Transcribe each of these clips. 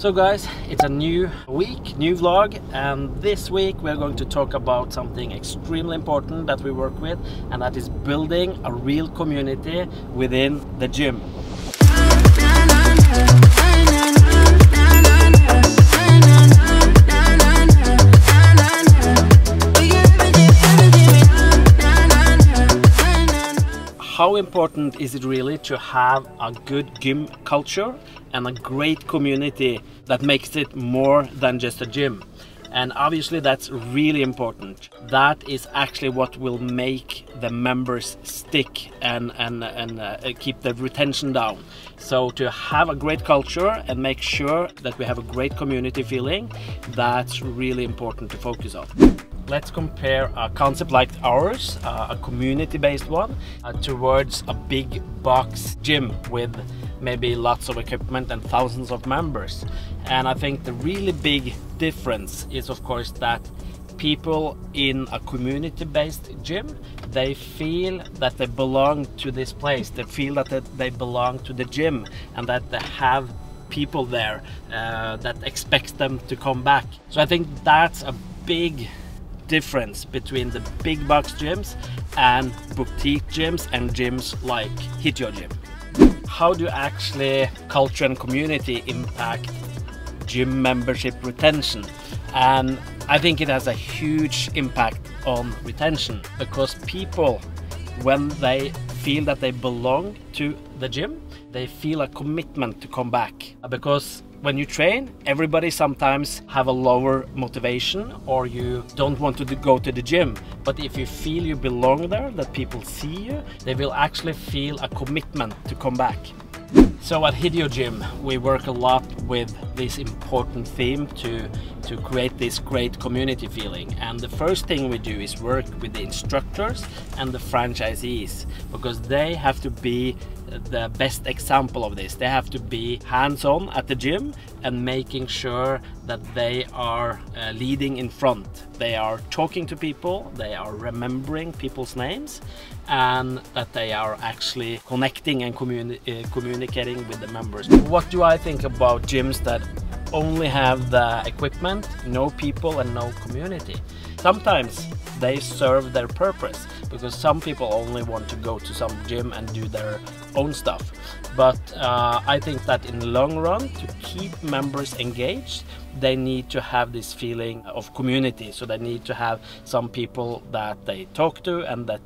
So guys, it's a new week, new vlog, and this week we're going to talk about something extremely important that we work with, and that is building a real community within the gym. How important is it really to have a good gym culture and a great community that makes it more than just a gym? And obviously that's really important. That is actually what will make the members stick and keep the retention down. So to have a great culture and make sure that we have a great community feeling, that's really important to focus on. Let's compare a concept like ours, a community-based one, towards a big box gym with maybe lots of equipment and thousands of members. And I think the really big difference is, of course, that people in a community-based gym, they feel that they belong to this place. They feel that they belong to the gym and that they have people there that expects them to come back. So I think that's a big difference between the big box gyms and boutique gyms and gyms like HITIO Gym. How do actually culture and community impact gym membership retention? And I think it has a huge impact on retention, because people, when they feel that they belong to the gym, they feel a commitment to come back. Because when you train, everybody sometimes have a lower motivation, or you don't want to go to the gym. But if you feel you belong there, that people see you, they will actually feel a commitment to come back. So at HITIO Gym, we work a lot with this important theme to create this great community feeling. And the first thing we do is work with the instructors and the franchisees, because they have to be the best example of this. They have to be hands-on at the gym and making sure that they are leading in front. They are talking to people, they are remembering people's names, and that they are actually connecting and communicating with the members. What do I think about gyms that only have the equipment, no people and no community? Sometimes they serve their purpose, because some people only want to go to some gym and do their own stuff. But I think that in the long run, to keep members engaged, they need to have this feeling of community. So they need to have some people that they talk to and that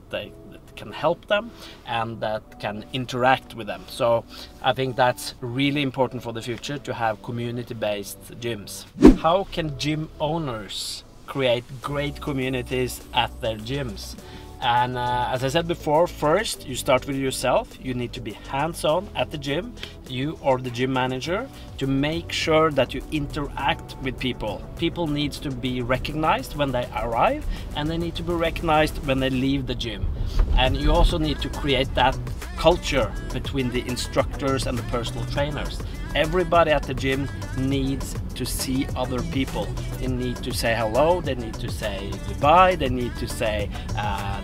can help them and that can interact with them. So I think that's really important for the future, to have community-based gyms. How can gym owners create great communities at their gyms? And as I said before, first you start with yourself. You need to be hands-on at the gym, you or the gym manager, to make sure that you interact with people. People need to be recognized when they arrive, and they need to be recognized when they leave the gym. And you also need to create that culture between the instructors and the personal trainers. Everybody at the gym needs to see other people. They need to say hello, they need to say goodbye, they need to say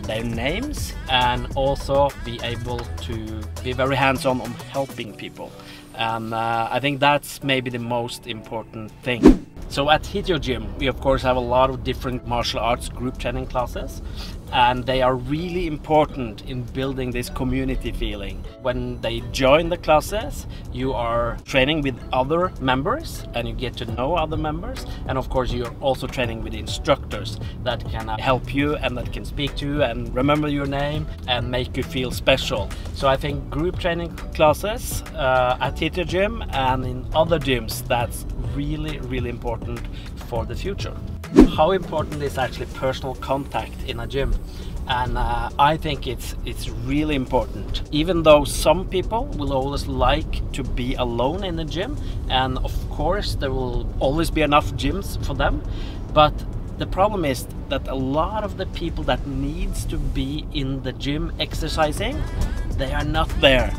their names, and also be able to be very hands-on on helping people. And I think that's maybe the most important thing. So at HITIO Gym, we of course have a lot of different martial arts group training classes, and they are really important in building this community feeling. When they join the classes, you are training with other members and you get to know other members, and of course you're also training with instructors that can help you and that can speak to you and remember your name and make you feel special. So I think group training classes at HITIO Gym and in other gyms, that's really important for the future. How important is actually personal contact in a gym? And I think it's really important. Even though some people will always like to be alone in the gym, and of course there will always be enough gyms for them, but the problem is that a lot of the people that needs to be in the gym exercising, they are not there.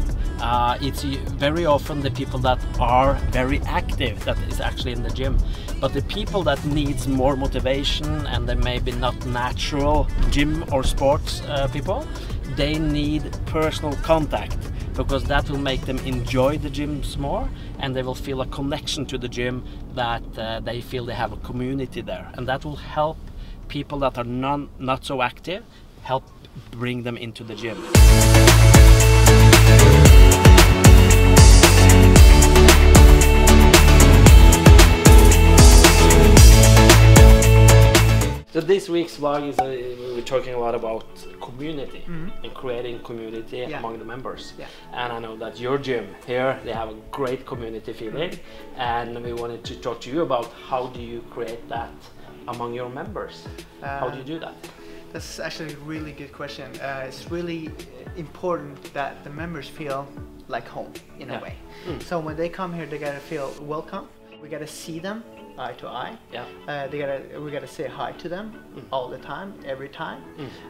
It's very often the people that are very active that is actually in the gym. But the people that needs more motivation and they maybe not natural gym or sports people, they need personal contact. because that will make them enjoy the gyms more, and they will feel a connection to the gym, that they feel they have a community there, and that will help people that are not so active, help bring them into the gym. So this week's vlog is we're talking a lot about community and creating community among the members. And I know that your gym here, they have a great community feeling, and we wanted to talk to you about how do you create that among your members? How do you do that? That's actually a really good question. It's really important that the members feel like home in a way. So when they come here, they gotta feel welcome. We gotta see them eye to eye. We gotta say hi to them all the time, every time,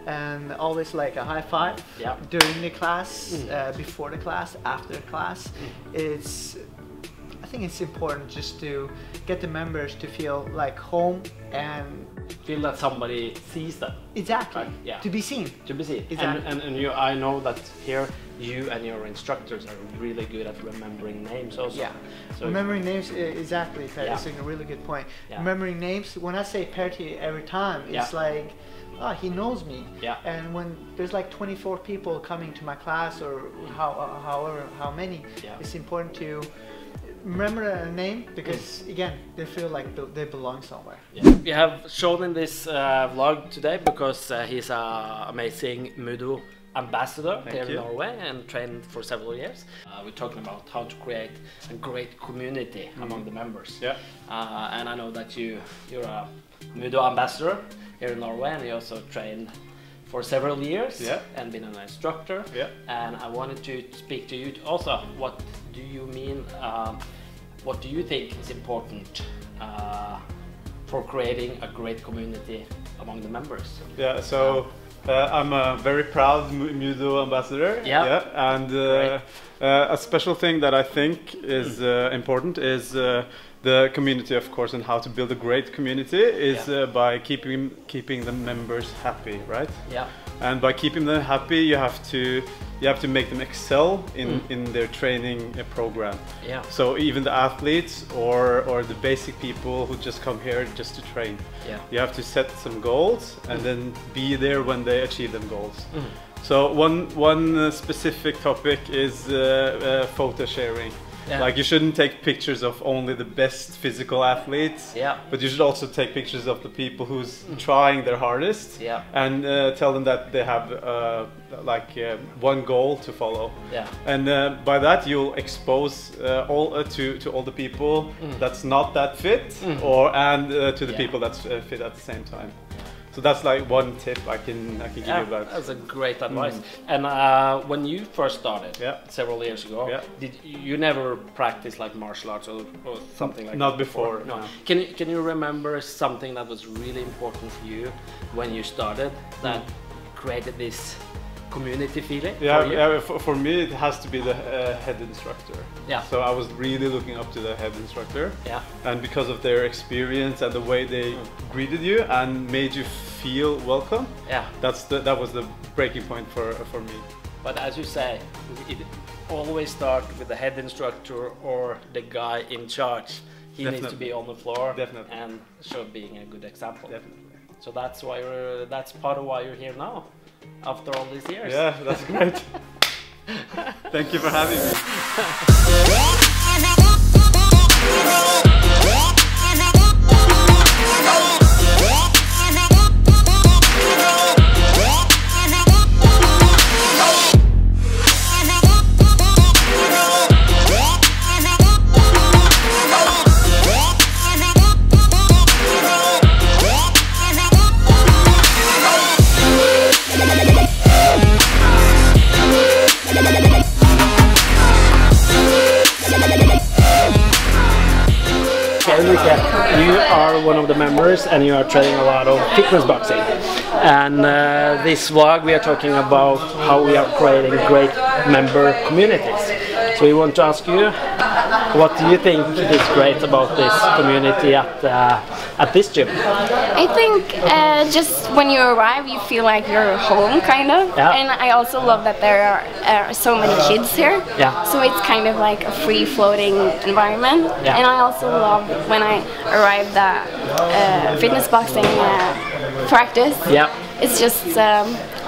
and always like a high five during the class, before the class, after the class. I think it's important just to get the members to feel like home and feel that somebody sees them. Exactly. Right? To be seen. To be seen. Exactly. And you, I know that here you and your instructors are really good at remembering names also. Yeah. So remembering names, exactly, Pedersen, a really good point. Remembering names, when I say Pertti every time, it's like, he knows me. And when there's like 24 people coming to my class, or however how many, it's important to remember a name, because again, they feel like they belong somewhere. We have shown in this vlog today because he's an amazing Mudo ambassador here in Norway and trained for several years. We're talking about how to create a great community among the members. And I know that you're a Mudo ambassador here in Norway, and you also trained for several years and been an instructor. And I wanted to speak to you also. What do you mean? What do you think is important for creating a great community among the members? So I'm a very proud Mudo ambassador. And a special thing that I think is important is the community, of course, and how to build a great community is by keeping the members happy, right? And by keeping them happy, you have to make them excel in their training program. So even the athletes or the basic people who just come here just to train, you have to set some goals and then be there when they achieve them goals. So one specific topic is photo sharing. Like, you shouldn't take pictures of only the best physical athletes, but you should also take pictures of the people who's trying their hardest, and tell them that they have one goal to follow. And by that you'll expose to all the people that's not that fit, and to the people that's fit at the same time. So that's like one tip I can give you about. That's a great advice. And when you first started several years ago, did you never practice like martial arts or something like that? Not before. No. Can you remember something that was really important for you when you started that created this community feeling? For me it has to be the head instructor. So I was really looking up to the head instructor, and because of their experience and the way they greeted you and made you feel welcome, that was the breaking point for me. But as you say, it always starts with the head instructor or the guy in charge. He needs to be on the floor and show being a good example. So that's why that's part of why you're here now, after all these years. Yeah, that's great. Thank you for having me. You are one of the members and you are training a lot of fitness boxing, and this vlog we are talking about how we are creating great member communities. So we want to ask you, what do you think is great about this community at this gym? I think just when you arrive, you feel like you're home, kind of. Yeah. And I also love that there are so many kids here. Yeah. So it's kind of like a free-floating environment. Yeah. And I also love when I arrived at fitness boxing practice. Yeah. It's just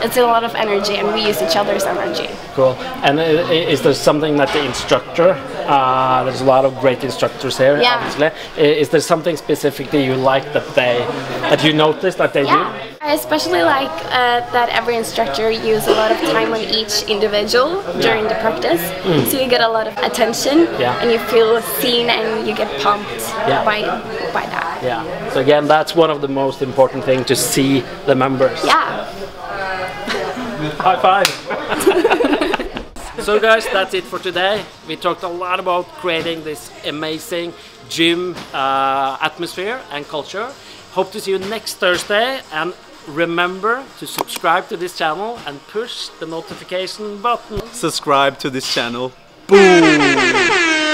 it's a lot of energy, and we use each other's energy. Cool. And is there something that the instructor, there's a lot of great instructors here, Yeah. obviously. Is there something specific that you like that you notice that they do? I especially like that every instructor uses a lot of time on each individual during the practice, so you get a lot of attention, and you feel seen, and you get pumped by that. Yeah. So again, that's one of the most important things, to see the members. Yeah. High five! So guys, that's it for today. We talked a lot about creating this amazing gym atmosphere and culture. Hope to see you next Thursday, and remember to subscribe to this channel and push the notification button. Subscribe to this channel. Boom!